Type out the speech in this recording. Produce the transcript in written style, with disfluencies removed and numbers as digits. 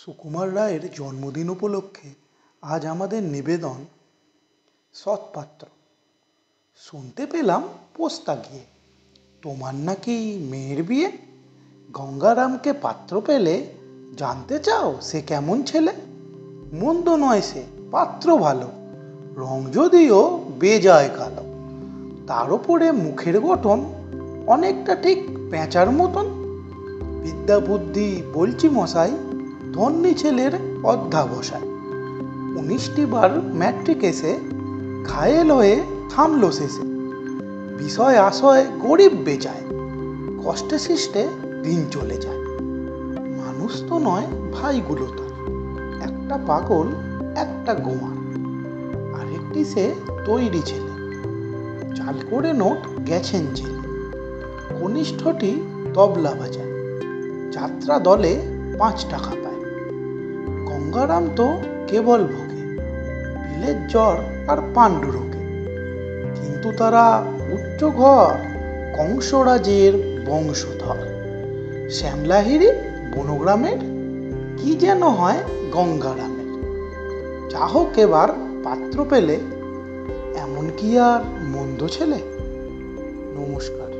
সুকুমার রায়ের জন্মদিন উপলক্ষে আজ আমাদের নিবেদন সৎপাত্র। শুনতে পেলাম পোস্তা গিয়ে তোমার নাকি মেয়ের বিয়ে। গঙ্গারামকে পাত্র পেলে জানতে চাও সে কেমন ছেলে। মন্দ নয় সে, পাত্র ভালো, রং যদিও বেজায় কালো। তার উপরে মুখের গঠন অনেকটা ঠিক পেঁচার মতন। বিদ্যা বুদ্ধি বলছি মশাই, ধন্যী ছেলের অধ্যাবসায়। 19টি বার ম্যাট্রিক এসে ঘায়েল হয়ে থামলো শেষে। বিষয় আশয় গরিব বেজায়, কষ্টে সৃষ্টে দিন চলে যায়। মানুষ তো নয় ভাইগুলো তার, একটা পাগল একটা গোয়ার। আরেকটি সে তৈরি ছেলে, চাল করে নোট গেছেন ছেলে। কনিষ্ঠটি তবলা বাজায়, যাত্রা দলে 5 টাকা পায়। গঙ্গারাম তো কেবল ভোগে বিলের জ্বর আর পাণ্ডু রোগে। কিন্তু তারা উচ্চ ঘর, কংসরাজের বংশধর। শ্যামলাহিরি বনগ্রামের, কি যেন হয় গঙ্গারামের। যা হোক এবার পাত্র পেলে, এমন কি আর মন্দ ছেলে। নমস্কার।